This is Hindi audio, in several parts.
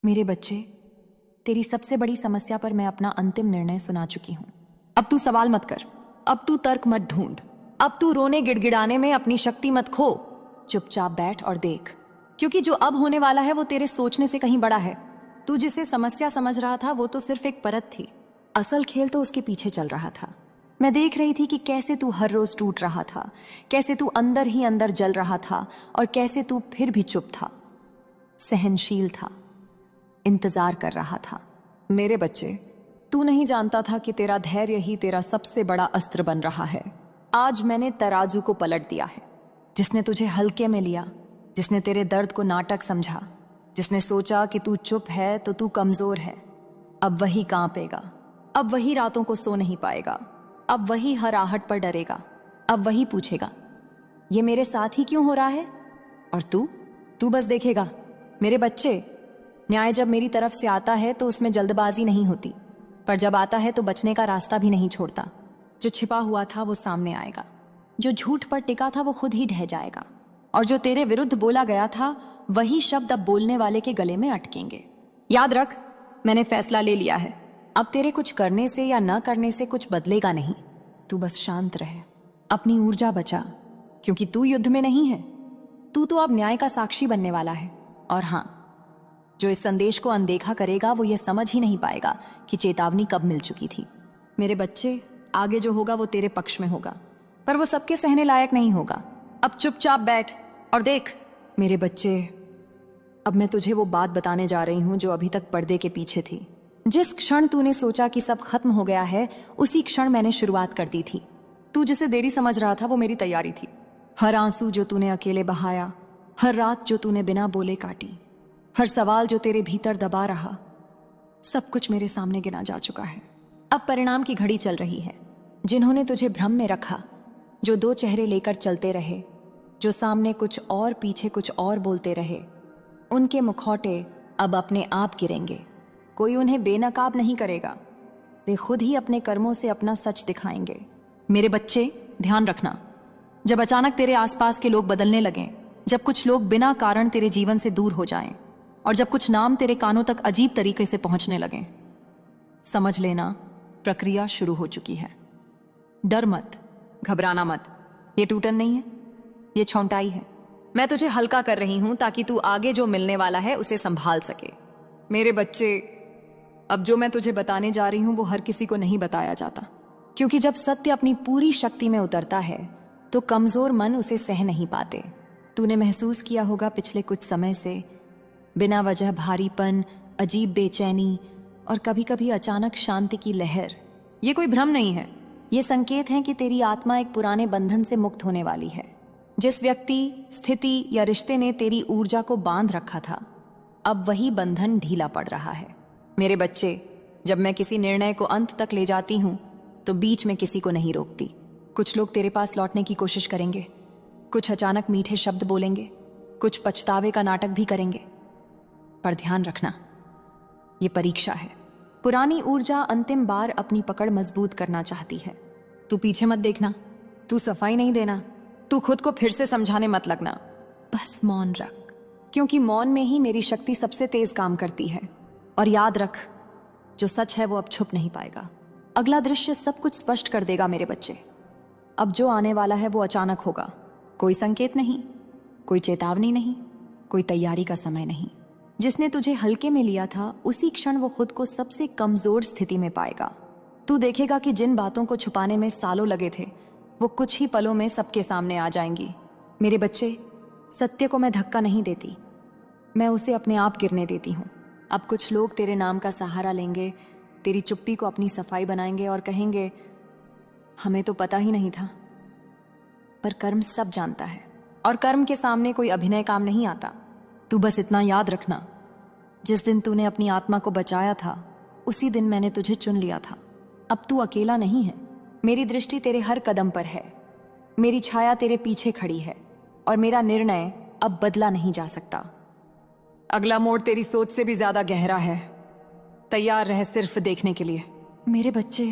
मेरे बच्चे, तेरी सबसे बड़ी समस्या पर मैं अपना अंतिम निर्णय सुना चुकी हूं। अब तू सवाल मत कर, अब तू तर्क मत ढूंढ, अब तू रोने गिड़गिड़ाने में अपनी शक्ति मत खो। चुपचाप बैठ और देख, क्योंकि जो अब होने वाला है वो तेरे सोचने से कहीं बड़ा है। तू जिसे समस्या समझ रहा था वो तो सिर्फ एक परत थी, असल खेल तो उसके पीछे चल रहा था। मैं देख रही थी कि कैसे तू हर रोज टूट रहा था, कैसे तू अंदर ही अंदर जल रहा था और कैसे तू फिर भी चुप था, सहनशील था, इंतजार कर रहा था। मेरे बच्चे, तू नहीं जानता था कि तेरा धैर्य ही तेरा सबसे बड़ा अस्त्र बन रहा है। आज मैंने तराजू को पलट दिया है। जिसने तुझे हल्के में लिया, जिसने तेरे दर्द को नाटक समझा, जिसने सोचा कि तू चुप है तो तू कमजोर है, अब वही कांपेगा, अब वही रातों को सो नहीं पाएगा, अब वही हर आहट पर डरेगा, अब वही पूछेगा ये मेरे साथ ही क्यों हो रहा है। और तू बस देखेगा। मेरे बच्चे, न्याय जब मेरी तरफ से आता है तो उसमें जल्दबाजी नहीं होती, पर जब आता है तो बचने का रास्ता भी नहीं छोड़ता। जो छिपा हुआ था वो सामने आएगा, जो झूठ पर टिका था वो खुद ही ढह जाएगा, और जो तेरे विरुद्ध बोला गया था वही शब्द अब बोलने वाले के गले में अटकेंगे। याद रख, मैंने फैसला ले लिया है। अब तेरे कुछ करने से या न करने से कुछ बदलेगा नहीं। तू बस शांत रहे, अपनी ऊर्जा बचा, क्योंकि तू युद्ध में नहीं है। तू तो अब न्याय का साक्षी बनने वाला है। और हाँ, जो इस संदेश को अनदेखा करेगा वो ये समझ ही नहीं पाएगा कि चेतावनी कब मिल चुकी थी। मेरे बच्चे, आगे जो होगा वो तेरे पक्ष में होगा, पर वो सबके सहने लायक नहीं होगा। अब चुपचाप बैठ और देख। मेरे बच्चे, अब मैं तुझे वो बात बताने जा रही हूं जो अभी तक पर्दे के पीछे थी। जिस क्षण तूने सोचा कि सब खत्म हो गया है, उसी क्षण मैंने शुरुआत कर दी थी। तू जिसे देरी समझ रहा था वो मेरी तैयारी थी। हर आंसू जो तूने अकेले बहाया, हर रात जो तूने बिना बोले काटी, हर सवाल जो तेरे भीतर दबा रहा, सब कुछ मेरे सामने गिना जा चुका है। अब परिणाम की घड़ी चल रही है। जिन्होंने तुझे भ्रम में रखा, जो दो चेहरे लेकर चलते रहे, जो सामने कुछ और पीछे कुछ और बोलते रहे, उनके मुखौटे अब अपने आप गिरेंगे। कोई उन्हें बेनकाब नहीं करेगा, वे खुद ही अपने कर्मों से अपना सच दिखाएंगे। मेरे बच्चे, ध्यान रखना, जब अचानक तेरे आसपास के लोग बदलने लगें, जब कुछ लोग बिना कारण तेरे जीवन से दूर हो जाएं, और जब कुछ नाम तेरे कानों तक अजीब तरीके से पहुंचने लगें, समझ लेना प्रक्रिया शुरू हो चुकी है। डर मत, घबराना मत, ये टूटन नहीं है, ये छौंटाई है। मैं तुझे हल्का कर रही हूं ताकि तू आगे जो मिलने वाला है उसे संभाल सके। मेरे बच्चे, अब जो मैं तुझे बताने जा रही हूं वो हर किसी को नहीं बताया जाता, क्योंकि जब सत्य अपनी पूरी शक्ति में उतरता है तो कमजोर मन उसे सह नहीं पाते। तूने महसूस किया होगा पिछले कुछ समय से बिना वजह भारीपन, अजीब बेचैनी और कभी कभी अचानक शांति की लहर। ये कोई भ्रम नहीं है, ये संकेत है कि तेरी आत्मा एक पुराने बंधन से मुक्त होने वाली है। जिस व्यक्ति, स्थिति या रिश्ते ने तेरी ऊर्जा को बांध रखा था, अब वही बंधन ढीला पड़ रहा है। मेरे बच्चे, जब मैं किसी निर्णय को अंत तक ले जाती हूं तो बीच में किसी को नहीं रोकती। कुछ लोग तेरे पास लौटने की कोशिश करेंगे, कुछ अचानक मीठे शब्द बोलेंगे, कुछ पछतावे का नाटक भी करेंगे, पर ध्यान रखना, ये परीक्षा है। पुरानी ऊर्जा अंतिम बार अपनी पकड़ मजबूत करना चाहती है। तू पीछे मत देखना, तू सफाई नहीं देना, तू खुद को फिर से समझाने मत लगना। बस मौन रख, क्योंकि मौन में ही मेरी शक्ति सबसे तेज काम करती है। और याद रख, जो सच है वो अब छुप नहीं पाएगा। अगला दृश्य सब कुछ स्पष्ट कर देगा मेरे बच्चे। अब जो आने वाला है वो अचानक होगा, कोई संकेत नहीं, कोई चेतावनी नहीं, कोई तैयारी का समय नहीं। जिसने तुझे हल्के में लिया था उसी क्षण वो खुद को सबसे कमजोर स्थिति में पाएगा। तू देखेगा कि जिन बातों को छुपाने में सालों लगे थे वो कुछ ही पलों में सबके सामने आ जाएंगी। मेरे बच्चे, सत्य को मैं धक्का नहीं देती, मैं उसे अपने आप गिरने देती हूँ। अब कुछ लोग तेरे नाम का सहारा लेंगे, तेरी चुप्पी को अपनी सफाई बनाएंगे और कहेंगे हमें तो पता ही नहीं था। पर कर्म सब जानता है, और कर्म के सामने कोई अभिनय काम नहीं आता। तू बस इतना याद रखना, जिस दिन तूने अपनी आत्मा को बचाया था उसी दिन मैंने तुझे चुन लिया था। अब तू अकेला नहीं है, मेरी दृष्टि तेरे हर कदम पर है, मेरी छाया तेरे पीछे खड़ी है, और मेरा निर्णय अब बदला नहीं जा सकता। अगला मोड़ तेरी सोच से भी ज्यादा गहरा है, तैयार रह सिर्फ देखने के लिए। मेरे बच्चे,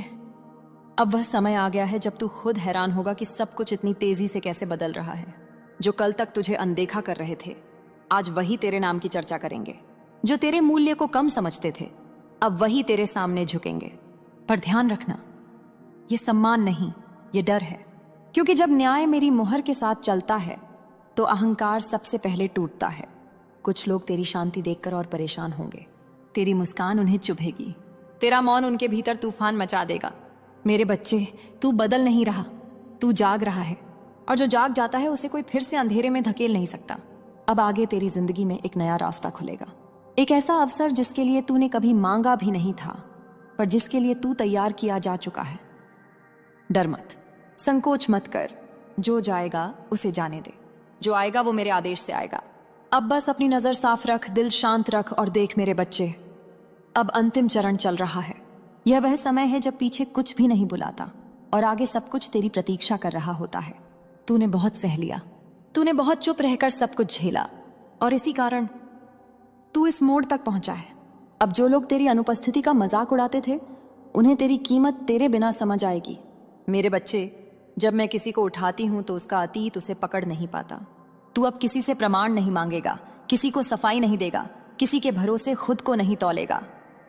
अब वह समय आ गया है जब तू खुद हैरान होगा कि सब कुछ इतनी तेजी से कैसे बदल रहा है। जो कल तक तुझे अनदेखा कर रहे थे आज वही तेरे नाम की चर्चा करेंगे। जो तेरे मूल्य को कम समझते थे, अब वही तेरे सामने झुकेंगे। पर ध्यान रखना, ये सम्मान नहीं, ये डर है। क्योंकि जब न्याय मेरी मोहर के साथ चलता है तो अहंकार सबसे पहले टूटता है। कुछ लोग तेरी शांति देखकर और परेशान होंगे, तेरी मुस्कान उन्हें चुभेगी, तेरा मौन उनके भीतर तूफान मचा देगा। मेरे बच्चे, तू बदल नहीं रहा, तू जाग रहा है, और जो जाग जाता है उसे कोई फिर से अंधेरे में धकेल नहीं सकता। अब आगे तेरी जिंदगी में एक नया रास्ता खुलेगा, एक ऐसा अवसर जिसके लिए तूने कभी मांगा भी नहीं था, पर जिसके लिए तू तैयार किया जा चुका है। डर मत, संकोच मत कर, जो जाएगा उसे जाने दे, जो आएगा वो मेरे आदेश से आएगा। अब बस अपनी नजर साफ रख, दिल शांत रख और देख मेरे बच्चे, अब अंतिम चरण चल रहा है। यह वह समय है जब पीछे कुछ भी नहीं बुलाता और आगे सब कुछ तेरी प्रतीक्षा कर रहा होता है। तूने बहुत सह लिया, तूने बहुत चुप रहकर सब कुछ झेला, और इसी कारण तू इस मोड़ तक पहुंचा है। अब जो लोग तेरी अनुपस्थिति का मजाक उड़ाते थे, उन्हें तेरी कीमत तेरे बिना समझ आएगी। मेरे बच्चे, जब मैं किसी को उठाती हूं तो उसका अतीत उसे पकड़ नहीं पाता। तू अब किसी से प्रमाण नहीं मांगेगा, किसी को सफाई नहीं देगा, किसी के भरोसे खुद को नहीं तौलेगा।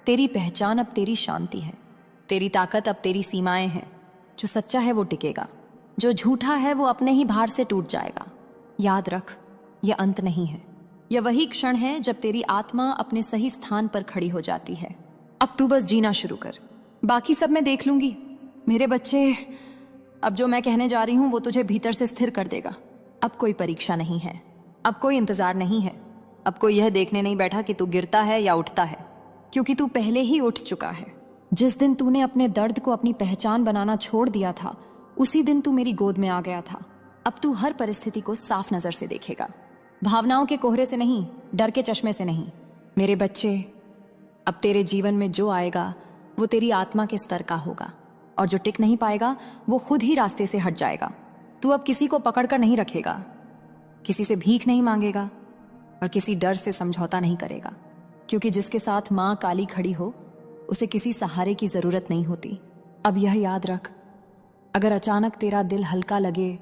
तेरी पहचान अब तेरी शांति है, तेरी ताकत अब तेरी सीमाएं हैं। जो सच्चा है वो टिकेगा, जो झूठा है वो अपने ही भार से टूट जाएगा। याद रख, यह अंत नहीं है, यह वही क्षण है जब तेरी आत्मा अपने सही स्थान पर खड़ी हो जाती है। अब तू बस जीना शुरू कर, बाकी सब मैं देख लूंगी। मेरे बच्चे, अब जो मैं कहने जा रही हूं वो तुझे भीतर से स्थिर कर देगा। अब कोई परीक्षा नहीं है, अब कोई इंतजार नहीं है, अब कोई यह देखने नहीं बैठा कि तू गिरता है या उठता है, क्योंकि तू पहले ही उठ चुका है। जिस दिन तूने अपने दर्द को अपनी पहचान बनाना छोड़ दिया था, उसी दिन तू मेरी गोद में आ गया था। अब तू हर परिस्थिति को साफ नजर से देखेगा, भावनाओं के कोहरे से नहीं, डर के चश्मे से नहीं। मेरे बच्चे, अब तेरे जीवन में जो आएगा वो तेरी आत्मा के स्तर का होगा, और जो टिक नहीं पाएगा वो खुद ही रास्ते से हट जाएगा। तू अब किसी को पकड़ कर नहीं रखेगा, किसी से भीख नहीं मांगेगा, और किसी डर से समझौता नहीं करेगा, क्योंकि जिसके साथ माँ काली खड़ी हो उसे किसी सहारे की जरूरत नहीं होती। अब यह याद रख, अगर अचानक तेरा दिल हल्का लगे,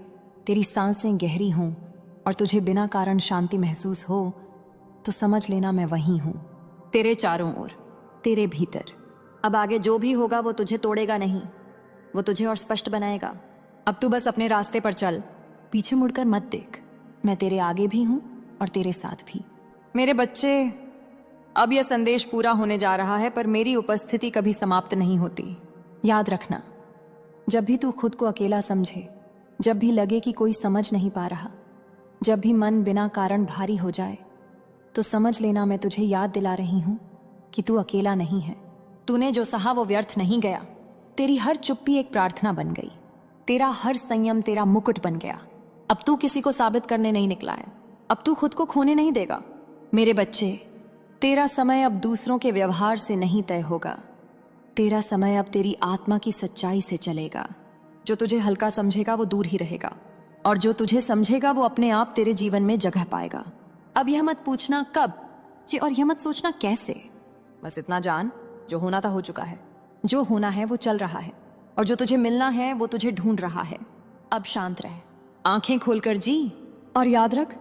तेरी सांसें गहरी हों और तुझे बिना कारण शांति महसूस हो, तो समझ लेना मैं वहीं हूं, तेरे चारों ओर, तेरे भीतर। अब आगे जो भी होगा वो तुझे तोड़ेगा नहीं, वो तुझे और स्पष्ट बनाएगा। अब तू बस अपने रास्ते पर चल, पीछे मुड़कर मत देख। मैं तेरे आगे भी हूं और तेरे साथ भी। मेरे बच्चे, अब यह संदेश पूरा होने जा रहा है, पर मेरी उपस्थिति कभी समाप्त नहीं होती। याद रखना, जब भी तू खुद को अकेला समझे, जब भी लगे कि कोई समझ नहीं पा रहा, जब भी मन बिना कारण भारी हो जाए, तो समझ लेना मैं तुझे याद दिला रही हूं कि तू अकेला नहीं है। तूने जो सहा वो व्यर्थ नहीं गया। तेरी हर चुप्पी एक प्रार्थना बन गई, तेरा हर संयम तेरा मुकुट बन गया। अब तू किसी को साबित करने नहीं निकला है, अब तू खुद को खोने नहीं देगा। मेरे बच्चे, तेरा समय अब दूसरों के व्यवहार से नहीं तय होगा, तेरा समय अब तेरी आत्मा की सच्चाई से चलेगा। जो तुझे हल्का समझेगा वो दूर ही रहेगा, और जो तुझे समझेगा वो अपने आप तेरे जीवन में जगह पाएगा। अब यह मत पूछना कब जी, और यह मत सोचना कैसे। बस इतना जान, जो होना था हो चुका है, जो होना है वो चल रहा है, और जो तुझे मिलना है वो तुझे ढूंढ रहा है। अब शांत रह, आंखें खोलकर जी, और याद रख,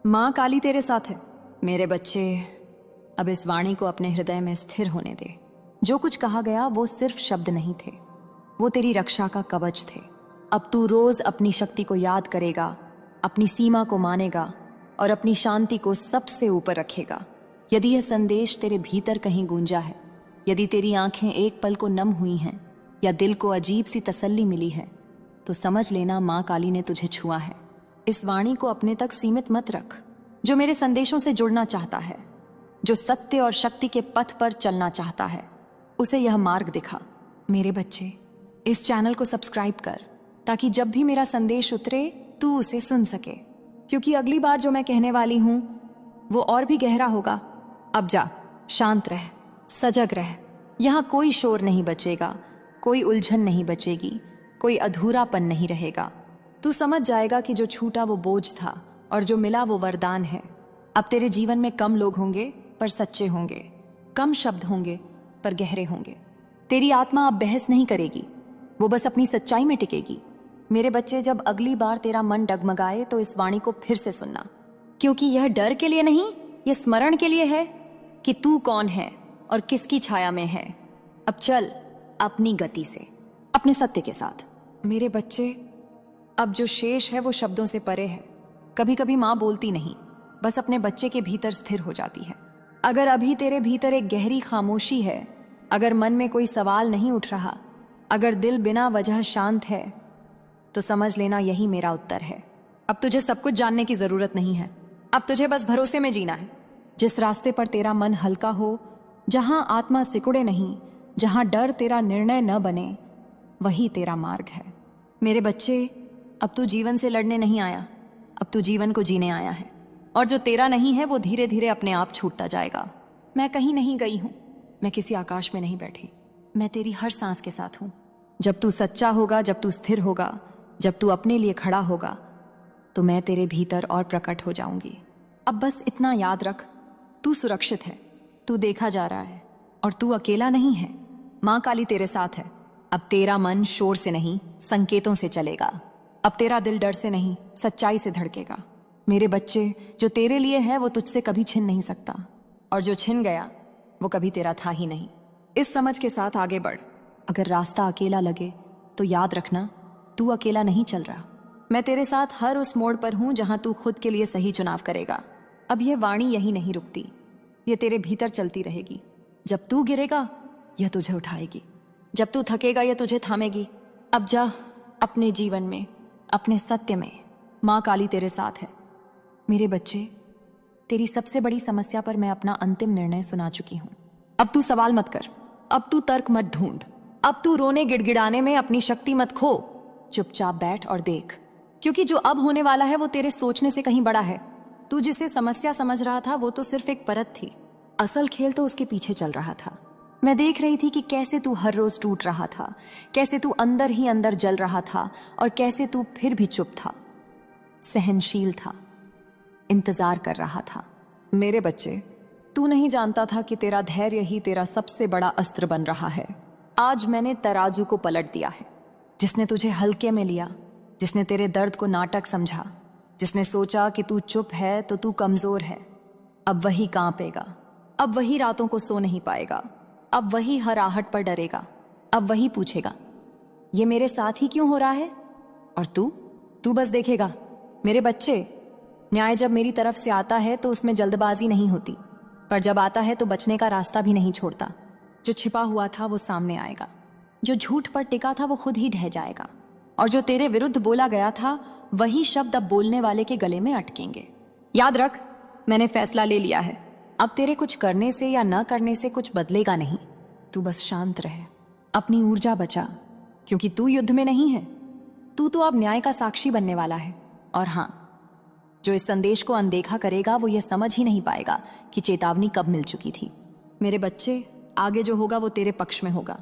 माँ काली तेरे साथ है। मेरे बच्चे, अब इस वाणी को अपने हृदय में स्थिर होने दे। जो कुछ कहा गया वो सिर्फ शब्द नहीं थे, वो तेरी रक्षा का कवच थे। अब तू रोज अपनी शक्ति को याद करेगा, अपनी सीमा को मानेगा और अपनी शांति को सबसे ऊपर रखेगा। यदि यह संदेश तेरे भीतर कहीं गूंजा है, यदि तेरी आंखें एक पल को नम हुई हैं या दिल को अजीब सी तसल्ली मिली है, तो समझ लेना माँ काली ने तुझे छुआ है। इस वाणी को अपने तक सीमित मत रख। जो मेरे संदेशों से जुड़ना चाहता है, जो सत्य और शक्ति के पथ पर चलना चाहता है, उसे यह मार्ग दिखा। मेरे बच्चे, इस चैनल को सब्सक्राइब कर, ताकि जब भी मेरा संदेश उतरे तू उसे सुन सके, क्योंकि अगली बार जो मैं कहने वाली हूं वो और भी गहरा होगा। अब जा, शांत रह, सजग रह। यहाँ कोई शोर नहीं बचेगा, कोई उलझन नहीं बचेगी, कोई अधूरापन नहीं रहेगा। तू समझ जाएगा कि जो छूटा वो बोझ था और जो मिला वो वरदान है। अब तेरे जीवन में कम लोग होंगे पर सच्चे होंगे, कम शब्द होंगे पर गहरे होंगे। तेरी आत्मा अब बहस नहीं करेगी, वो बस अपनी सच्चाई में टिकेगी। मेरे बच्चे, जब अगली बार तेरा मन डगमगाए तो इस वाणी को फिर से सुनना, क्योंकि यह डर के लिए नहीं, यह स्मरण के लिए है कि तू कौन है और किसकी छाया में है। अब चल अपनी गति से, अपने सत्य के साथ। मेरे बच्चे, अब जो शेष है वो शब्दों से परे है। कभी कभी माँ बोलती नहीं, बस अपने बच्चे के भीतर स्थिर हो जाती है। अगर अभी तेरे भीतर एक गहरी खामोशी है, अगर मन में कोई सवाल नहीं उठ रहा, अगर दिल बिना वजह शांत है, तो समझ लेना यही मेरा उत्तर है। अब तुझे सब कुछ जानने की जरूरत नहीं है। अब तुझे बस भरोसे में जीना है। जिस रास्ते पर तेरा मन हल्का हो, जहां आत्मा सिकुड़े नहीं, जहां डर तेरा निर्णय न बने, वही तेरा मार्ग है। मेरे बच्चे, अब तू जीवन से लड़ने नहीं आया, अब तू जीवन को जीने आया है। और जो तेरा नहीं है वो धीरे धीरे अपने आप छूटता जाएगा। मैं कहीं नहीं गई हूं, मैं किसी आकाश में नहीं बैठी, मैं तेरी हर सांस के साथ हूं। जब तू सच्चा होगा, जब तू स्थिर होगा, जब तू अपने लिए खड़ा होगा, तो मैं तेरे भीतर और प्रकट हो जाऊंगी। अब बस इतना याद रख, तू सुरक्षित है, तू देखा जा रहा है और तू अकेला नहीं है। माँ काली तेरे साथ है। अब तेरा मन शोर से नहीं, संकेतों से चलेगा। अब तेरा दिल डर से नहीं, सच्चाई से धड़केगा। मेरे बच्चे, जो तेरे लिए है वो तुझसे कभी छिन नहीं सकता, और जो छिन गया वो कभी तेरा था ही नहीं। इस समझ के साथ आगे बढ़। अगर रास्ता अकेला लगे तो याद रखना, तू अकेला नहीं चल रहा। मैं तेरे साथ हर उस मोड़ पर हूं जहां तू खुद के लिए सही चुनाव करेगा। अब यह वाणी यही नहीं रुकती, ये तेरे भीतर चलती रहेगी। जब तू गिरेगा यह तुझे उठाएगी, जब तू थकेगा यह तुझे थामेगी। अब जा अपने जीवन में, अपने सत्य में। माँ काली तेरे साथ है। मेरे बच्चे, तेरी सबसे बड़ी समस्या पर मैं अपना अंतिम निर्णय सुना चुकी हूं। अब तू सवाल मत कर, अब तू तर्क मत ढूंढ, अब तू रोने गिड़गिड़ाने में अपनी शक्ति मत खो। चुपचाप बैठ और देख, क्योंकि जो अब होने वाला है वो तेरे सोचने से कहीं बड़ा है। तू जिसे समस्या समझ रहा था वो तो सिर्फ एक परत थी, असल खेल तो उसके पीछे चल रहा था। मैं देख रही थी कि कैसे तू हर रोज टूट रहा था, कैसे तू अंदर ही अंदर जल रहा था, और कैसे तू फिर भी चुप था, सहनशील था, इंतजार कर रहा था। मेरे बच्चे, तू नहीं जानता था कि तेरा धैर्य ही तेरा सबसे बड़ा अस्त्र बन रहा है। आज मैंने तराजू को पलट दिया है। जिसने तुझे हल्के में लिया, जिसने तेरे दर्द को नाटक समझा, जिसने सोचा कि तू चुप है तो तू कमजोर है, अब वही कांपेगा, अब वही रातों को सो नहीं पाएगा, अब वही हर आहट पर डरेगा, अब वही पूछेगा ये मेरे साथ ही क्यों हो रहा है। और तू बस देखेगा। मेरे बच्चे, न्याय जब मेरी तरफ से आता है तो उसमें जल्दबाजी नहीं होती, पर जब आता है तो बचने का रास्ता भी नहीं छोड़ता। जो छिपा हुआ था वो सामने आएगा, जो झूठ पर टिका था वो खुद ही ढह जाएगा, और जो तेरे विरुद्ध बोला गया था वही शब्द अब बोलने वाले के गले में अटकेंगे। याद रख, मैंने फैसला ले लिया है। अब तेरे कुछ करने से या न करने से कुछ बदलेगा नहीं। तू बस शांत रहे, अपनी ऊर्जा बचा, क्योंकि तू युद्ध में नहीं है। तू तो अब न्याय का साक्षी बनने वाला है। और हाँ, जो इस संदेश को अनदेखा करेगा वो ये समझ ही नहीं पाएगा कि चेतावनी कब मिल चुकी थी। मेरे बच्चे, आगे जो होगा वो तेरे पक्ष में होगा,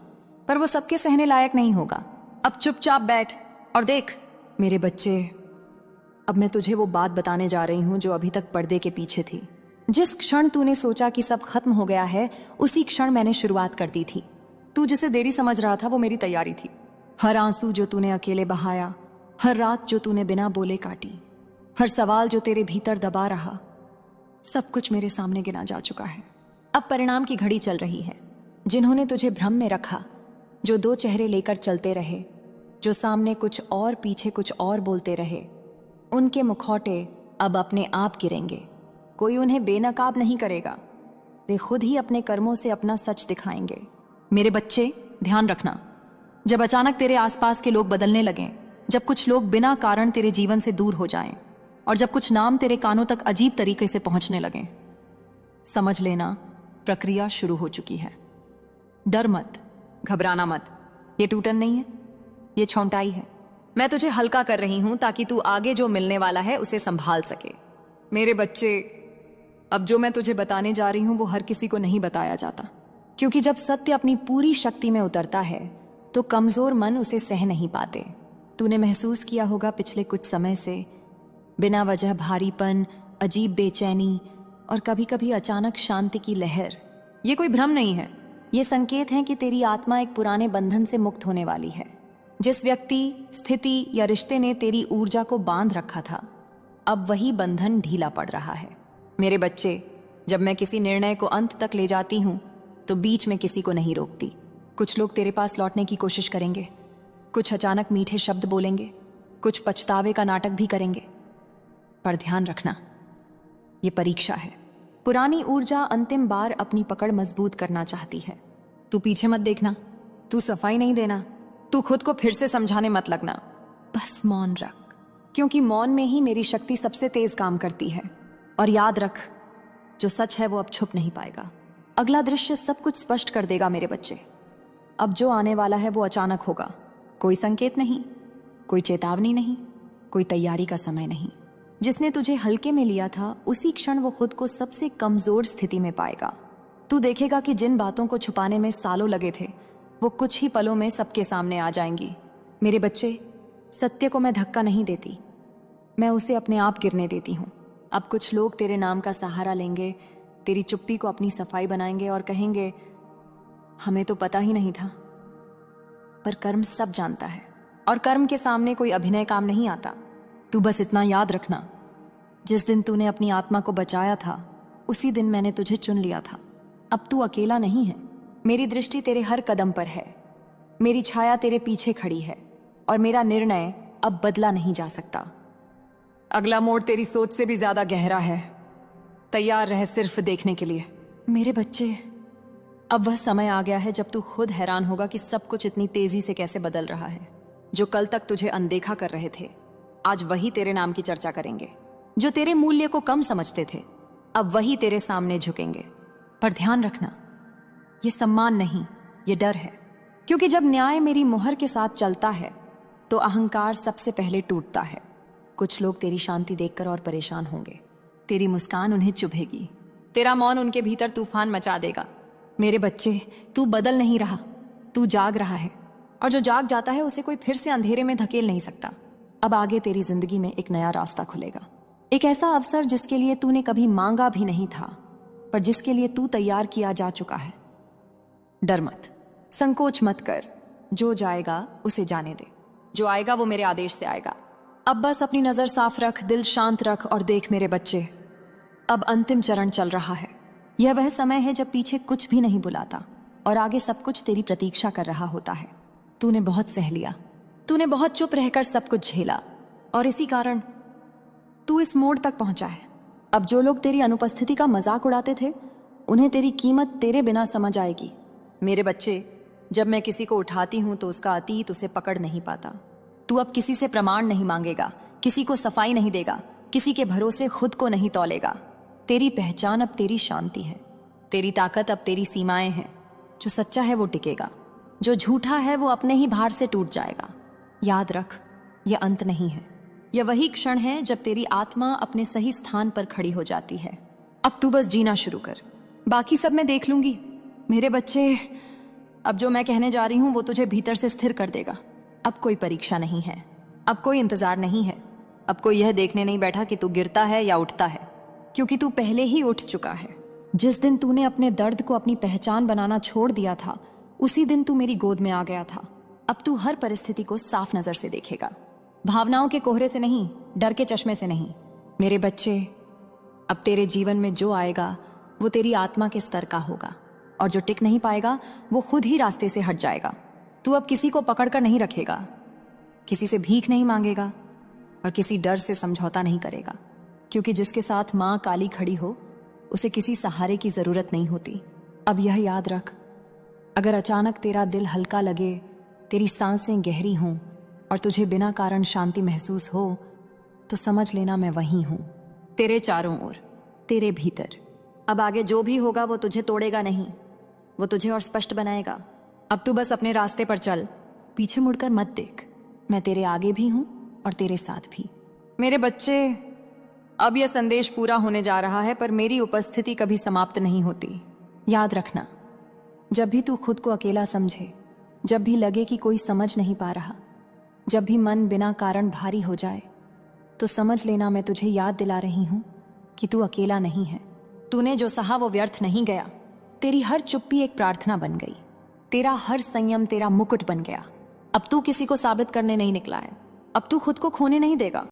पर वो सबके सहने लायक नहीं होगा। अब चुपचाप बैठ और देख। मेरे बच्चे, अब मैं तुझे वो बात बताने जा रही हूं जो अभी तक पर्दे के पीछे थी। जिस क्षण तूने सोचा कि सब खत्म हो गया है, उसी क्षण मैंने शुरुआत कर दी थी। तू जिसे देरी समझ रहा था वो मेरी तैयारी थी। हर आंसू जो तूने अकेले बहाया, हर रात जो तूने बिना बोले काटी, हर सवाल जो तेरे भीतर दबा रहा, सब कुछ मेरे सामने गिना जा चुका है। अब परिणाम की घड़ी चल रही है। जिन्होंने तुझे भ्रम में रखा, जो दो चेहरे लेकर चलते रहे, जो सामने कुछ और पीछे कुछ और बोलते रहे, उनके मुखौटे अब अपने आप गिरेंगे। कोई उन्हें बेनकाब नहीं करेगा, वे खुद ही अपने कर्मों से अपना सच दिखाएंगे। मेरे बच्चे, ध्यान रखना, जब अचानक तेरे आसपास के लोग बदलने लगें, जब कुछ लोग बिना कारण तेरे जीवन से दूर हो जाएं, और जब कुछ नाम तेरे कानों तक अजीब तरीके से पहुंचने लगें, समझ लेना प्रक्रिया शुरू हो चुकी है। डर मत, घबराना मत, ये टूटन नहीं है, ये छौंटाई है। मैं तुझे हल्का कर रही हूं ताकि तू आगे जो मिलने वाला है उसे संभाल सके। मेरे बच्चे, अब जो मैं तुझे बताने जा रही हूं वो हर किसी को नहीं बताया जाता, क्योंकि जब सत्य अपनी पूरी शक्ति में उतरता है तो कमजोर मन उसे सह नहीं पाते। तूने महसूस किया होगा पिछले कुछ समय से बिना वजह भारीपन, अजीब बेचैनी और कभी कभी अचानक शांति की लहर। ये कोई भ्रम नहीं है, ये संकेत है कि तेरी आत्मा एक पुराने बंधन से मुक्त होने वाली है। जिस व्यक्ति, स्थिति या रिश्ते ने तेरी ऊर्जा को बांध रखा था, अब वही बंधन ढीला पड़ रहा है। मेरे बच्चे, जब मैं किसी निर्णय को अंत तक ले जाती हूं तो बीच में किसी को नहीं रोकती। कुछ लोग तेरे पास लौटने की कोशिश करेंगे, कुछ अचानक मीठे शब्द बोलेंगे, कुछ पछतावे का नाटक भी करेंगे, पर ध्यान रखना, ये परीक्षा है। पुरानी ऊर्जा अंतिम बार अपनी पकड़ मजबूत करना चाहती है। तू पीछे मत देखना, तू सफाई नहीं देना, तू खुद को फिर से समझाने मत लगना, बस मौन रख, क्योंकि मौन में ही मेरी शक्ति सबसे तेज काम करती है। और याद रख, जो सच है वो अब छुप नहीं पाएगा। अगला दृश्य सब कुछ स्पष्ट कर देगा मेरे बच्चे। अब जो आने वाला है वो अचानक होगा, कोई संकेत नहीं, कोई चेतावनी नहीं, कोई तैयारी का समय नहीं। जिसने तुझे हल्के में लिया था उसी क्षण वो खुद को सबसे कमजोर स्थिति में पाएगा। तू देखेगा कि जिन बातों को छुपाने में सालों लगे थे वो कुछ ही पलों में सबके सामने आ जाएंगी। मेरे बच्चे, सत्य को मैं धक्का नहीं देती, मैं उसे अपने आप गिरने देती हूँ। अब कुछ लोग तेरे नाम का सहारा लेंगे, तेरी चुप्पी को अपनी सफाई बनाएंगे और कहेंगे हमें तो पता ही नहीं था। पर कर्म सब जानता है और कर्म के सामने कोई अभिनय काम नहीं आता। तू बस इतना याद रखना, जिस दिन तूने अपनी आत्मा को बचाया था उसी दिन मैंने तुझे चुन लिया था। अब तू अकेला नहीं है, मेरी दृष्टि तेरे हर कदम पर है, मेरी छाया तेरे पीछे खड़ी है और मेरा निर्णय अब बदला नहीं जा सकता। अगला मोड़ तेरी सोच से भी ज्यादा गहरा है, तैयार रह सिर्फ देखने के लिए। मेरे बच्चे, अब वह समय आ गया है जब तू खुद हैरान होगा कि सब कुछ इतनी तेजी से कैसे बदल रहा है। जो कल तक तुझे अनदेखा कर रहे थे आज वही तेरे नाम की चर्चा करेंगे। जो तेरे मूल्य को कम समझते थे अब वही तेरे सामने झुकेंगे। पर ध्यान रखना, ये सम्मान नहीं, ये डर है, क्योंकि जब न्याय मेरी मोहर के साथ चलता है तो अहंकार सबसे पहले टूटता है। कुछ लोग तेरी शांति देखकर और परेशान होंगे, तेरी मुस्कान उन्हें चुभेगी, तेरा मौन उनके भीतर तूफान मचा देगा। मेरे बच्चे, तू बदल नहीं रहा, तू जाग रहा है, और जो जाग जाता है उसे कोई फिर से अंधेरे में धकेल नहीं सकता। अब आगे तेरी जिंदगी में एक नया रास्ता खुलेगा, एक ऐसा अवसर जिसके लिए तूने कभी मांगा भी नहीं था, पर जिसके लिए तू तैयार किया जा चुका है। डर मत, संकोच मत कर, जो जाएगा उसे जाने दे, जो आएगा वो मेरे आदेश से आएगा। अब बस अपनी नजर साफ रख, दिल शांत रख और देख मेरे बच्चे, अब अंतिम चरण चल रहा है। यह वह समय है जब पीछे कुछ भी नहीं बुलाता और आगे सब कुछ तेरी प्रतीक्षा कर रहा होता है। तूने बहुत सह लिया, तूने बहुत चुप रहकर सब कुछ झेला और इसी कारण तू इस मोड़ तक पहुंचा है। अब जो लोग तेरी अनुपस्थिति का मजाक उड़ाते थे उन्हें तेरी कीमत तेरे बिना समझ आएगी। मेरे बच्चे, जब मैं किसी को उठाती हूं तो उसका अतीत उसे पकड़ नहीं पाता। तू अब किसी से प्रमाण नहीं मांगेगा, किसी को सफाई नहीं देगा, किसी के भरोसे खुद को नहीं तौलेगा। तेरी पहचान अब तेरी शांति है, तेरी ताकत अब तेरी सीमाएं हैं। जो सच्चा है वो टिकेगा, जो झूठा है वो अपने ही भार से टूट जाएगा। याद रख, यह अंत नहीं है, यह वही क्षण है जब तेरी आत्मा अपने सही स्थान पर खड़ी हो जाती है। अब तू बस जीना शुरू कर, बाकी सब मैं देख लूंगी। मेरे बच्चे, अब जो मैं कहने जा रही हूं वो तुझे भीतर से स्थिर कर देगा। अब कोई परीक्षा नहीं है, अब कोई इंतजार नहीं है, अब कोई यह देखने नहीं बैठा कि तू गिरता है या उठता है, क्योंकि तू पहले ही उठ चुका है। जिस दिन तूने अपने दर्द को अपनी पहचान बनाना छोड़ दिया था उसी दिन तू मेरी गोद में आ गया था। अब तू हर परिस्थिति को साफ नजर से देखेगा, भावनाओं के कोहरे से नहीं, डर के चश्मे से नहीं। मेरे बच्चे, अब तेरे जीवन में जो आएगा वो तेरी आत्मा के स्तर का होगा और जो टिक नहीं पाएगा वो खुद ही रास्ते से हट जाएगा। तू अब किसी को पकड़कर नहीं रखेगा, किसी से भीख नहीं मांगेगा और किसी डर से समझौता नहीं करेगा, क्योंकि जिसके साथ माँ काली खड़ी हो उसे किसी सहारे की जरूरत नहीं होती। अब यह याद रख, अगर अचानक तेरा दिल हल्का लगे, तेरी सांसें गहरी हों और तुझे बिना कारण शांति महसूस हो तो समझ लेना मैं वहीं हूं, तेरे चारों ओर, तेरे भीतर। अब आगे जो भी होगा वो तुझे तोड़ेगा नहीं, वो तुझे और स्पष्ट बनाएगा। अब तू बस अपने रास्ते पर चल, पीछे मुड़कर मत देख। मैं तेरे आगे भी हूं और तेरे साथ भी। मेरे बच्चे, अब यह संदेश पूरा होने जा रहा है, पर मेरी उपस्थिति कभी समाप्त नहीं होती। याद रखना, जब भी तू खुद को अकेला समझे, जब भी लगे कि कोई समझ नहीं पा रहा, जब भी मन बिना कारण भारी हो जाए, तो समझ लेना मैं तुझे याद दिला रही हूं कि तू अकेला नहीं है। तूने जो सहा वो व्यर्थ नहीं गया, तेरी हर चुप्पी एक प्रार्थना बन गई, तेरा हर संयम तेरा मुकुट बन गया। अब तू किसी को साबित करने नहीं निकला है, अब तू खुद को खोने नहीं देगा।